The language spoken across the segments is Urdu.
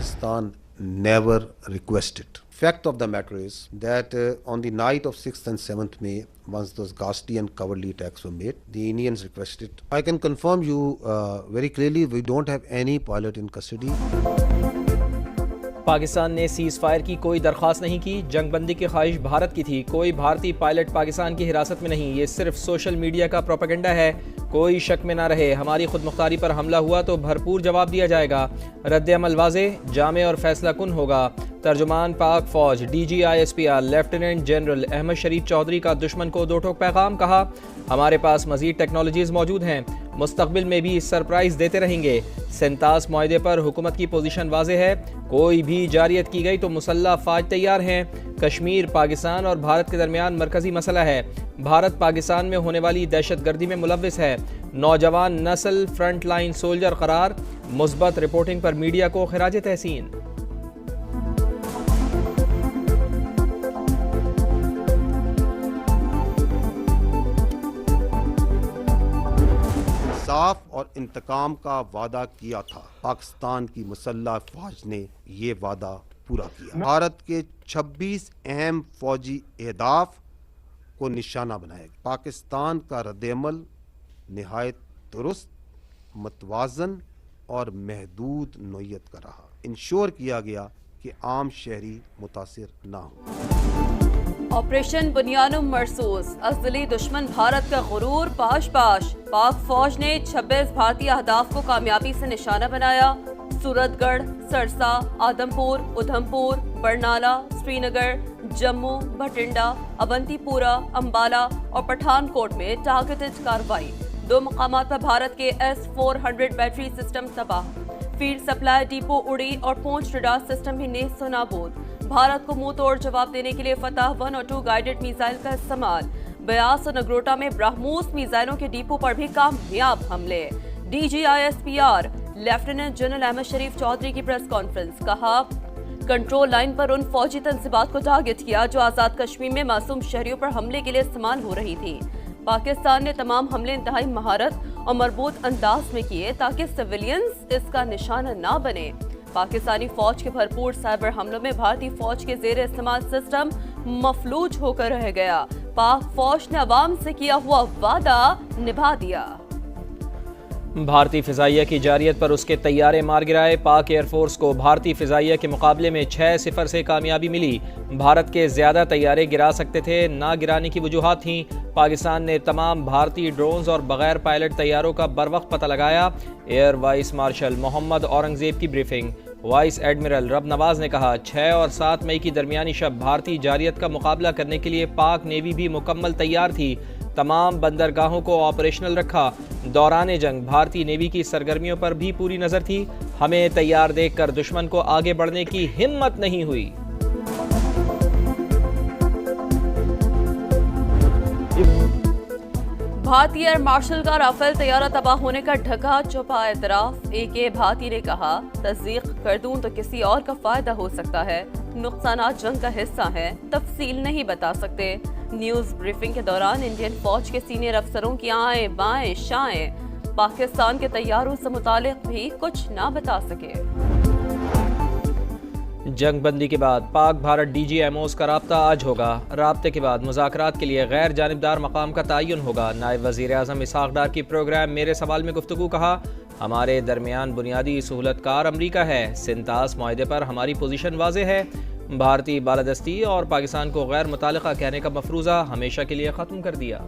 Pakistan never requested. Fact of the matter is that on the night of 6th and 7th May, once those ghastly and cowardly attacks were made, the Indians requested. I can confirm you very clearly, we don't have any pilot in custody. Pakistan نے سیز فائر کی کوئی درخواست نہیں کی. جنگ بندی کی خواہش بھارت کی تھی. کوئی بھارتی پائلٹ پاکستان کی حراست میں نہیں. یہ صرف سوشل میڈیا کا پروپیگنڈا ہے. کوئی شک میں نہ رہے. ہماری خود مختاری پر حملہ ہوا تو بھرپور جواب دیا جائے گا. رد عمل واضح، جامع اور فیصلہ کن ہوگا. ترجمان پاک فوج DGISPR لیفٹیننٹ جنرل احمد شریف چودھری کا دشمن کو دو ٹوک پیغام. کہا ہمارے پاس مزید ٹیکنالوجیز موجود ہیں، مستقبل میں بھی سرپرائز دیتے رہیں گے. سنتاس معاہدے پر حکومت کی پوزیشن واضح ہے. کوئی بھی جارحیت کی گئی تو مسلح افواج تیار ہیں. کشمیر پاکستان اور بھارت کے درمیان مرکزی مسئلہ ہے. بھارت پاکستان میں ہونے والی دہشت گردی میں ملوث ہے. نوجوان نسل فرنٹ لائن سولجر قرار. مثبت رپورٹنگ پر میڈیا کو خراج تحسین. انصاف اور انتقام کا وعدہ کیا تھا. پاکستان کی مسلح افواج نے یہ وعدہ پورا کیا. بھارت کے 26 اہم فوجی اہداف کو نشانہ بنایا گیا. پاکستان کا رد عمل نہایت درست، متوازن اور محدود نوعیت کا رہا. انشور کیا گیا کہ عام شہری متاثر نہ ہوں. آپریشن بنیانم مرسوس، ازلی دشمن بھارت کا غرور پاش پاش. پاک فوج نے 26 بھارتی اہداف کو کامیابی سے نشانہ بنایا. سورت گڑھ، سرسا، آدم پور، ادھم پور، برنالہ، سری نگر، جموں، بھٹنڈا، اونتی پورا، امبالہ اور پٹھان کوٹ میں ٹارگیٹڈ کارروائی. 2 مقامات پر بھارت کے S-400 بیٹری سسٹم تباہ. فیڈ سپلائی ڈیپو اڑی اور پونچھ ریڈار سسٹم بھی نیست و نابود. بھارت کو منہ توڑ جواب دینے کے لیے فتح 1 اور 2 گائیڈڈ میزائل کا استعمال. بیاس اور نگروٹا میں براہموس میزائلوں کے ڈیپو پر بھی کامیاب حملے. DGISPR لیفٹیننٹ جنرل احمد شریف چودھری کی پریس کانفرنس. کہا کنٹرول لائن پر ان فوجی تنصیبات کو ٹارگٹ کیا جو آزاد کشمیر میں معصوم شہریوں پر حملے کے لیے استعمال ہو رہی تھی. پاکستان نے تمام حملے انتہائی مہارت اور مربوط انداز میں کیے تاکہ سویلینز اس کا نشانہ نہ بنے. پاکستانی فوج کے بھرپور سائبر حملوں میں بھارتی فوج کے زیر استعمال سسٹم مفلوج ہو کر رہ گیا. پاک فوج نے عوام سے کیا ہوا وعدہ نبھا دیا. بھارتی فضائیہ کی جارحیت پر اس کے طیارے مار گرائے. پاک ایئر فورس کو بھارتی فضائیہ کے مقابلے میں 6-0 سے کامیابی ملی. بھارت کے زیادہ طیارے گرا سکتے تھے، نہ گرانے کی وجوہات تھیں. پاکستان نے تمام بھارتی ڈرونز اور بغیر پائلٹ طیاروں کا بروقت پتہ لگایا. Air vice marshal Muhammad Aurangzeb کی بریفنگ. وائس ایڈمرل رب نواز نے کہا 6 اور 7 مئی کی درمیانی شب بھارتی جارحیت کا مقابلہ کرنے کے لیے پاک نیوی بھی مکمل تیار تھی. تمام بندرگاہوں کو آپریشنل رکھا. دوران جنگ بھارتی نیوی کی سرگرمیوں پر بھی پوری نظر تھی. ہمیں تیار دیکھ کر دشمن کو آگے بڑھنے کی ہمت نہیں ہوئی. بھارتی ایئر مارشل کا رافیل طیارہ تباہ ہونے کا ڈھکا چھپا اعتراف. ایک بھارتی نے کہا تصدیق کر دوں تو کسی اور کا فائدہ ہو سکتا ہے. نقصانات جنگ کا حصہ ہیں، تفصیل نہیں بتا سکتے. نیوز بریفنگ کے دوران انڈین فوج کے سینئر افسروں کی آئیں بائیں شائیں. پاکستان کے طیاروں سے متعلق بھی کچھ نہ بتا سکے. جنگ بندی کے بعد پاک بھارت DGMOs کا رابطہ آج ہوگا. رابطے کے بعد مذاکرات کے لیے غیر جانبدار مقام کا تعین ہوگا. نائب وزیر اعظم اسحاق ڈار کی پروگرام میرے سوال میں گفتگو. کہا ہمارے درمیان بنیادی سہولت کار امریکہ ہے. سنتاس معاہدے پر ہماری پوزیشن واضح ہے. بھارتی بالادستی اور پاکستان کو غیر متعلقہ کہنے کا مفروضہ ہمیشہ کے لیے ختم کر دیا.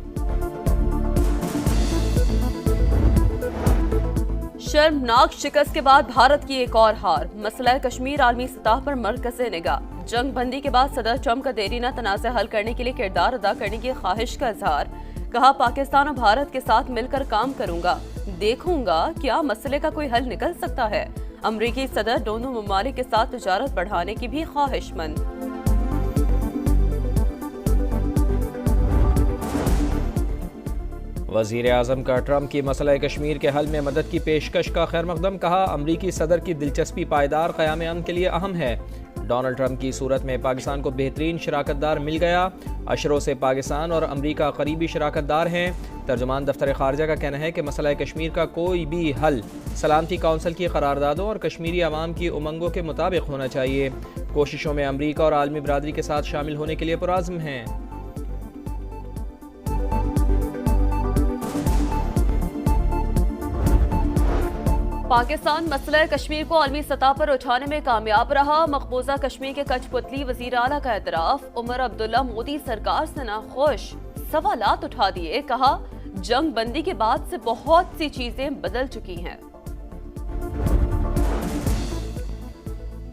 شرمناک شکست کے بعد بھارت کی ایک اور ہار. مسئلہ کشمیر عالمی سطح پر مرکز نگاہ. جنگ بندی کے بعد صدر ٹرمپ کا دیرینہ تنازع حل کرنے کے لیے کردار ادا کرنے کی خواہش کا اظہار. کہا پاکستان اور بھارت کے ساتھ مل کر کام کروں گا، دیکھوں گا کیا مسئلے کا کوئی حل نکل سکتا ہے. امریکی صدر دونوں ممالک کے ساتھ تجارت بڑھانے کی بھی خواہش مند. وزیر اعظم کا ٹرمپ کی مسئلہ کشمیر کے حل میں مدد کی پیشکش کا خیر مقدم. کہا امریکی صدر کی دلچسپی پائیدار قیام امن کے لیے اہم ہے. ڈونلڈ ٹرمپ کی صورت میں پاکستان کو بہترین شراکت دار مل گیا. اشروں سے پاکستان اور امریکہ قریبی شراکت دار ہیں. ترجمان دفتر خارجہ کا کہنا ہے کہ مسئلہ کشمیر کا کوئی بھی حل سلامتی کونسل کی قراردادوں اور کشمیری عوام کی امنگوں کے مطابق ہونا چاہیے۔ کوششوں میں امریکہ اور عالمی برادری کے ساتھ شامل ہونے کے لیے پرعزم ہیں۔ پاکستان مسئلہ کشمیر کو عالمی سطح پر اٹھانے میں کامیاب رہا۔ مقبوضہ کشمیر کے کچھ پتلی وزیر اعلیٰ کا اعتراف۔ عمر عبداللہ مودی سرکار سے ناخوش، سوالات اٹھا دیے، کہا جنگ بندی کے بعد سے بہت سی چیزیں بدل چکی ہیں۔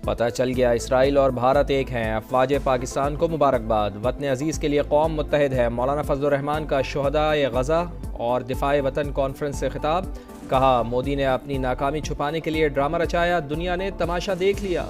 پتہ چل گیا اسرائیل اور بھارت ایک ہیں، افواج پاکستان کو مبارکباد۔ وطن عزیز کے لیے قوم متحد ہے، مولانا فضل الرحمان کا شہدائے غزہ اور دفاع وطن کانفرنس سے خطاب۔ کہا مودی نے اپنی ناکامی چھپانے کے لیے ڈرامہ رچایا، دنیا نے تماشا دیکھ لیا۔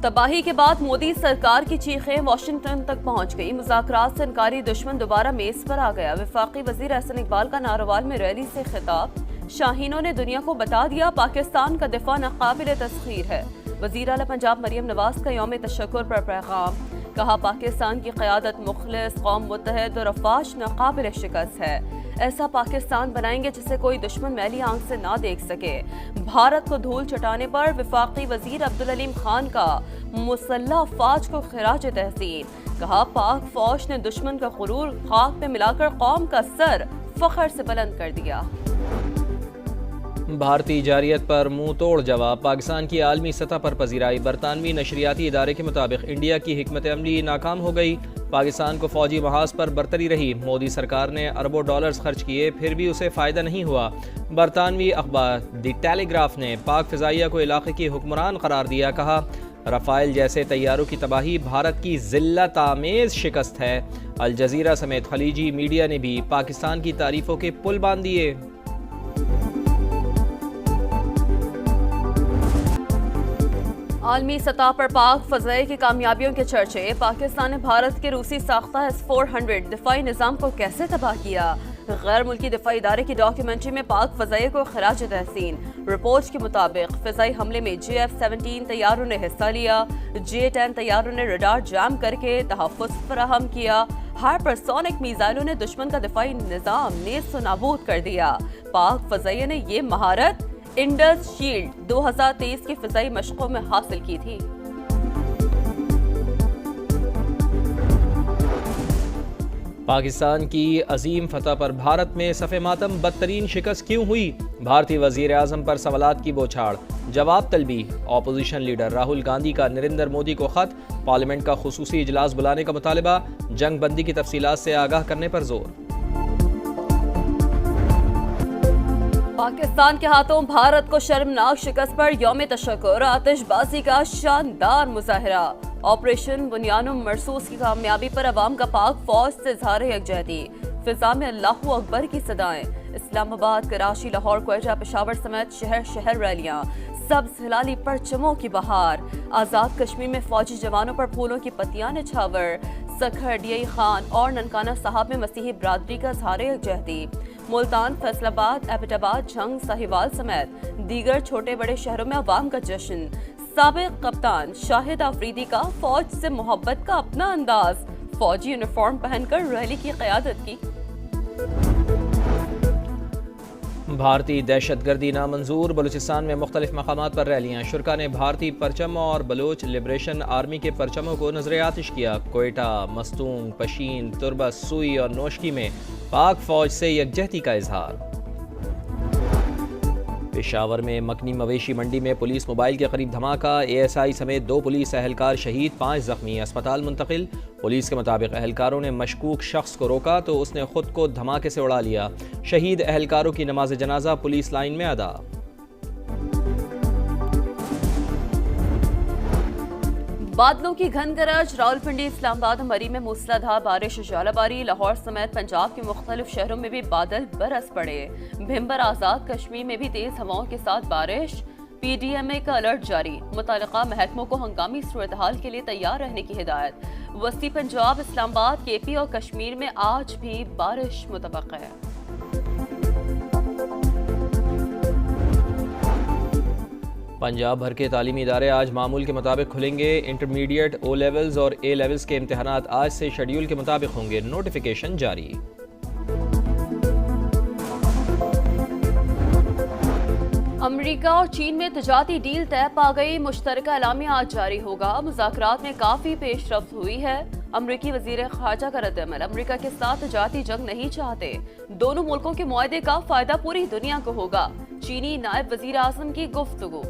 تباہی کے بعد مودی سرکار کی چیخیں واشنگٹن تک پہنچ گئی۔ مذاکرات سے انکاری دشمن دوبارہ میز پر آ گیا۔ وفاقی وزیر احسن اقبال کا ناروال میں ریلی سے خطاب۔ شاہینوں نے دنیا کو بتا دیا پاکستان کا دفاع ناقابل تسخیر ہے۔ وزیر اعلیٰ پنجاب مریم نواز کا یوم تشکر پر پیغام۔ کہا پاکستان کی قیادت مخلص، قوم متحد اور افواج ناقابل شکست ہے۔ ایسا پاکستان بنائیں گے جسے کوئی دشمن میلی آنکھ سے نہ دیکھ سکے۔ بھارت کو دھول چٹانے پر وفاقی وزیر عبدالعلیم خان کا مسلح افواج کو خراج تحسین۔ کہا پاک فوج نے دشمن کا غرور خاک میں ملا کر قوم کا سر فخر سے بلند کر دیا۔ بھارتی جارحیت پر منہ توڑ جواب، پاکستان کی عالمی سطح پر پذیرائی۔ برطانوی نشریاتی ادارے کے مطابق انڈیا کی حکمت عملی ناکام ہو گئی، پاکستان کو فوجی محاذ پر برتری رہی۔ مودی سرکار نے اربوں ڈالرز خرچ کیے، پھر بھی اسے فائدہ نہیں ہوا۔ برطانوی اخبار دی ٹیلی گراف نے پاک فضائیہ کو علاقے کی حکمران قرار دیا۔ کہا رفائل جیسے طیاروں کی تباہی بھارت کی ذلت آمیز شکست ہے۔ الجزیرہ سمیت خلیجی میڈیا نے بھی پاکستان کی تعریفوں کے پل باندھ دیے۔ عالمی سطح پر پاک فضائیہ کی کامیابیوں کے چرچے۔ پاکستان نے بھارت کے روسی ساختہ S-400 دفاعی نظام کو کیسے تباہ کیا؟ غیر ملکی دفاعی ادارے کی ڈاکیومنٹری میں پاک فضائیہ کو خراج تحسین۔ رپورٹ کے مطابق فضائی حملے میں JF-17 طیاروں نے حصہ لیا، J-10 طیاروں نے ریڈار جام کر کے تحفظ فراہم کیا۔ ہائپرسونک میزائلوں نے دشمن کا دفاعی نظام نیز و نابود کر دیا۔ پاک فضائیہ نے یہ مہارت انڈس شیلڈ 2023 کی فضائی مشقوں میں حاصل کی تھی۔ پاکستان کی عظیم فتح پر بھارت میں صف ماتم بدترین شکست کیوں ہوئی؟ بھارتی وزیر اعظم پر سوالات کی بوچھاڑ، جواب طلبی۔ اپوزیشن لیڈر راہل گاندھی کا نریندر مودی کو خط، پارلیمنٹ کا خصوصی اجلاس بلانے کا مطالبہ، جنگ بندی کی تفصیلات سے آگاہ کرنے پر زور۔ پاکستان کے ہاتھوں بھارت کو شرمناک شکست پر یوم تشکر، آتش بازی کا شاندار مظاہرہ۔ آپریشن بنیانم مرصوص کی کامیابی پر عوام کا پاک فوج سے اظہار یکجہتی۔ فضا میں اللہ اکبر کی صدائیں۔ اسلام آباد، کراچی، لاہور، کوئٹہ، پشاور سمیت شہر شہر ریلیاں، سبز ہلالی پرچموں کی بہار۔ آزاد کشمیر میں فوجی جوانوں پر پھولوں کی پتیاں نچھاور۔ سکھر، ڈی آئی خان اور ننکانہ صاحب میں مسیحی برادری کا اظہار یکجہتی۔ ملتان، فیصل آباد، ایبٹ آباد، جھنگ، ساہیوال سمیت دیگر چھوٹے بڑے شہروں میں عوام کا جشن۔ سابق کپتان شاہد آفریدی کا فوج سے محبت کا اپنا انداز، فوجی یونیفارم پہن کر ریلی کی قیادت کی۔ بھارتی دہشت گردی نامنظور، بلوچستان میں مختلف مقامات پر ریلیاں۔ شرکا نے بھارتی پرچم اور بلوچ لبریشن آرمی کے پرچموں کو نظر آتش کیا۔ کوئٹہ، مستونگ، پشین، تربت، سوئی اور نوشکی میں پاک فوج سے یکجہتی کا اظہار۔ پشاور میں مکنی مویشی منڈی میں پولیس موبائل کے قریب دھماکہ، ASI سمیت 2 پولیس اہلکار شہید، 5 زخمی، اسپتال منتقل۔ پولیس کے مطابق اہلکاروں نے مشکوک شخص کو روکا تو اس نے خود کو دھماکے سے اڑا لیا۔ شہید اہلکاروں کی نماز جنازہ پولیس لائن میں ادا۔ بادلوں کی گھن گرج، راولپنڈی، اسلام آباد، مری میں موسلا دھار بارش، ژالہ باری۔ لاہور سمیت پنجاب کے مختلف شہروں میں بھی بادل برس پڑے۔ بھمبر، آزاد کشمیر میں بھی تیز ہواؤں کے ساتھ بارش۔ PDMA کا الرٹ جاری، متعلقہ محکموں کو ہنگامی صورتحال کے لیے تیار رہنے کی ہدایت۔ وسطی پنجاب، اسلام آباد، KP اور کشمیر میں آج بھی بارش متوقع ہے۔ پنجاب بھر کے تعلیمی ادارے آج معمول کے مطابق کھلیں گے۔ انٹرمیڈیٹ، او لیولز اور اے لیولز کے امتحانات آج سے شیڈیول کے مطابق ہوں گے، نوٹیفیکیشن جاری۔ امریکہ اور چین میں تجارتی ڈیل طے پا گئی، مشترکہ اعلامیہ آج جاری ہوگا۔ مذاکرات میں کافی پیش رفت ہوئی ہے۔ امریکی وزیر خارجہ کا رد عمل، امریکہ کے ساتھ تجارتی جنگ نہیں چاہتے، دونوں ملکوں کے معاہدے کا فائدہ پوری دنیا کو ہوگا، چینی نائب وزیر اعظم کی گفتگو۔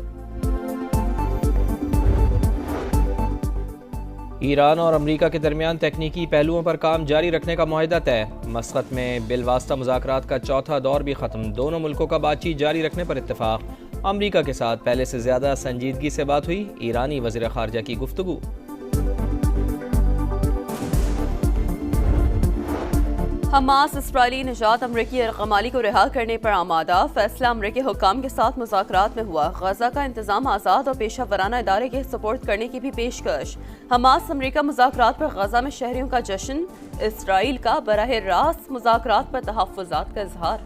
ایران اور امریکہ کے درمیان تکنیکی پہلوؤں پر کام جاری رکھنے کا معاہدہ طے، مسقط میں بالواسطہ مذاکرات کا چوتھا دور بھی ختم، دونوں ملکوں کا بات چیت جاری رکھنے پر اتفاق۔ امریکہ کے ساتھ پہلے سے زیادہ سنجیدگی سے بات ہوئی، ایرانی وزیر خارجہ کی گفتگو۔ حماس اسرائیلی نژاد امریکی یرغمالی کو رہا کرنے پر آمادہ، فیصلہ امریکی حکام کے ساتھ مذاکرات میں ہوا۔ غزہ کا انتظام آزاد اور پیشہ ورانہ ادارے کے سپورٹ کرنے کی بھی پیشکش۔ حماس امریکہ مذاکرات پر غزہ میں شہریوں کا جشن، اسرائیل کا براہ راست مذاکرات پر تحفظات کا اظہار۔